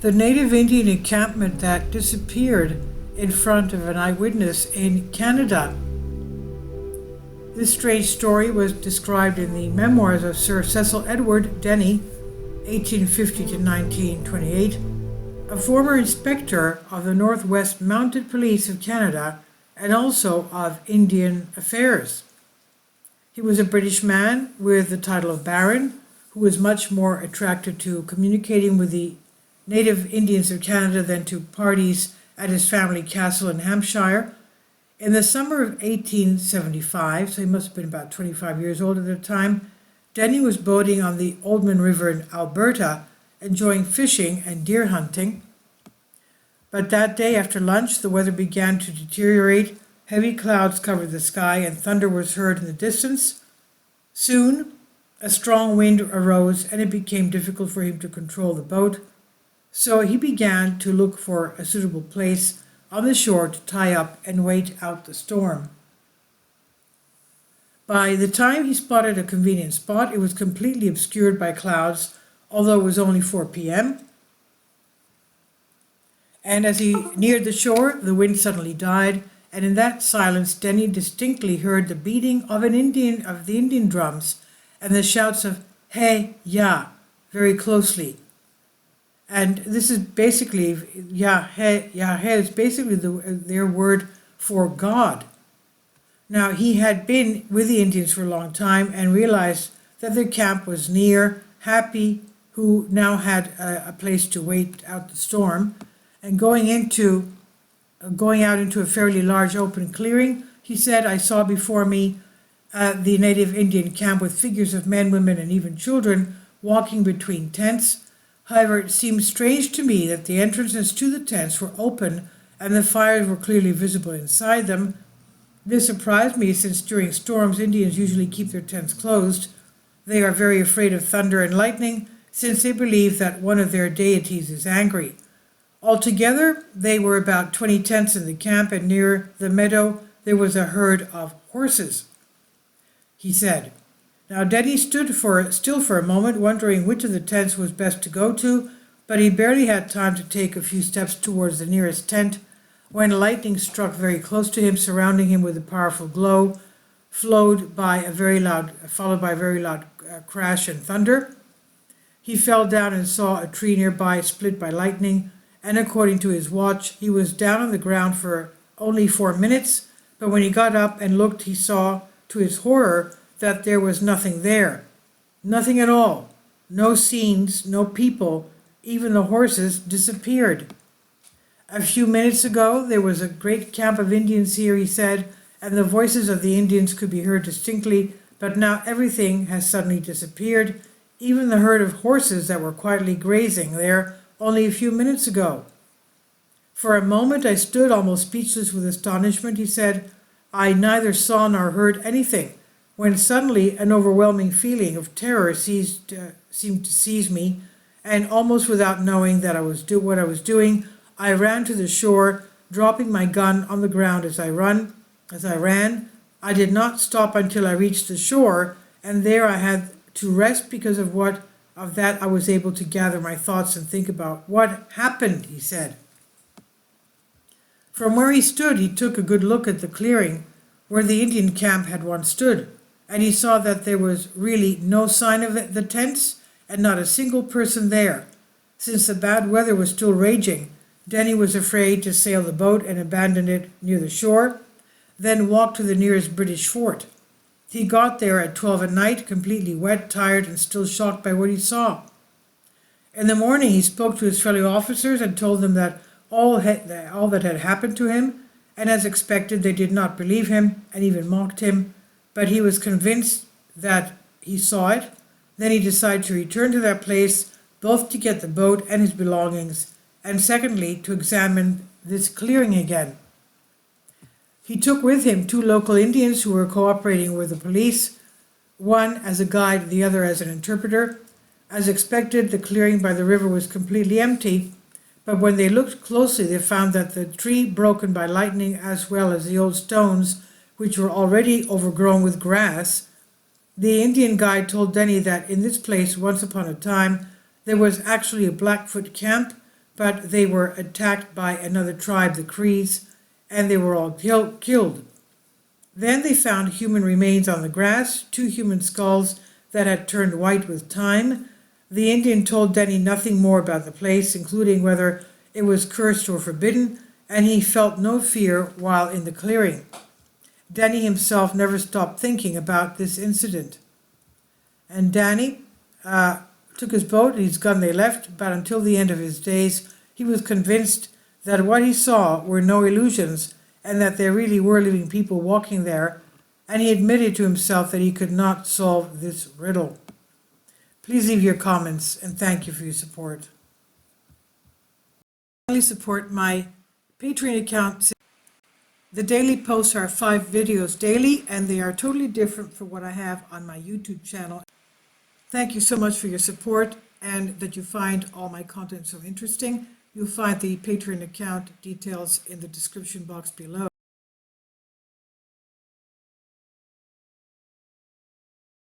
the native Indian encampment that disappeared in front of an eyewitness in Canada. This strange story was described in the memoirs of Sir Cecil Edward Denny, 1850 to 1928, a former inspector of the Northwest Mounted Police of Canada and also of Indian Affairs. He was a British man with the title of Baron, who was much more attracted to communicating with the native Indians of Canada than to parties at his family castle in Hampshire. In the summer of 1875, so he must have been about 25 years old at the time, Denny was boating on the Oldman River in Alberta, enjoying fishing and deer hunting. But that day after lunch, the weather began to deteriorate. Heavy clouds covered the sky and thunder was heard in the distance. Soon, a strong wind arose and it became difficult for him to control the boat. So he began to look for a suitable place on the shore to tie up and wait out the storm. By the time he spotted a convenient spot, it was completely obscured by clouds, although it was only 4 p.m. And as he neared the shore, the wind suddenly died, and in that silence, Denny distinctly heard the beating of the Indian drums and the shouts of "Hey, ya," very closely. And this is basically, Yahweh is basically their word for God. Now, he had been with the Indians for a long time and realized that their camp was near, happy, who now had a place to wait out the storm. And going out into a fairly large open clearing, he said, "I saw before me the native Indian camp with figures of men, women, and even children walking between tents. However, it seemed strange to me that the entrances to the tents were open and the fires were clearly visible inside them. This surprised me, since during storms Indians usually keep their tents closed. They are very afraid of thunder and lightning, since they believe that one of their deities is angry. Altogether, there were about 20 tents in the camp, and near the meadow there was a herd of horses," he said. Now, Denny stood still for a moment, wondering which of the tents was best to go to, but he barely had time to take a few steps towards the nearest tent when lightning struck very close to him, surrounding him with a powerful glow, followed by a very loud crash and thunder. He fell down and saw a tree nearby split by lightning, and according to his watch, he was down on the ground for only 4 minutes, but when he got up and looked, he saw, to his horror, that there was nothing there. Nothing at all. No scenes, no people, even the horses disappeared. "A few minutes ago, there was a great camp of Indians here," he said, "and the voices of the Indians could be heard distinctly, but now everything has suddenly disappeared, even the herd of horses that were quietly grazing there only a few minutes ago. For a moment I stood almost speechless with astonishment," he said. "I neither saw nor heard anything, when suddenly an overwhelming feeling of terror seemed to seize me, and almost without knowing that what I was doing, I ran to the shore, dropping my gun on the ground as I ran. I did not stop until I reached the shore, and there I had to rest because of that I was able to gather my thoughts and think about what happened," he said. From where he stood, he took a good look at the clearing where the Indian camp had once stood, and he saw that there was really no sign of the tents and not a single person there. Since the bad weather was still raging, Denny was afraid to sail the boat and abandon it near the shore, then walk to the nearest British fort. He got there at 12 at night, completely wet, tired, and still shocked by what he saw. In the morning, he spoke to his fellow officers and told them that all that had happened to him, and as expected, they did not believe him and even mocked him, but he was convinced that he saw it. Then he decided to return to that place, both to get the boat and his belongings, and secondly, to examine this clearing again. He took with him 2 local Indians who were cooperating with the police, one as a guide, the other as an interpreter. As expected, the clearing by the river was completely empty, but when they looked closely, they found that the tree broken by lightning, as well as the old stones, which were already overgrown with grass. The Indian guide told Denny that in this place, once upon a time, there was actually a Blackfoot camp but they were attacked by another tribe, the Crees, and they were all killed. Then they found human remains on the grass, 2 human skulls that had turned white with time. The Indian told Denny nothing more about the place, including whether it was cursed or forbidden, and he felt no fear while in the clearing. Denny himself never stopped thinking about this incident. And Danny took his boat and his gun, they left, but until the end of his days, he was convinced that what he saw were no illusions and that there really were living people walking there, and he admitted to himself that he could not solve this riddle. Please leave your comments, and thank you for your support. Please support my Patreon account. The daily posts are 5 videos daily, and they are totally different from what I have on my YouTube channel. Thank you so much for your support and that you find all my content so interesting. You'll find the Patreon account details in the description box below.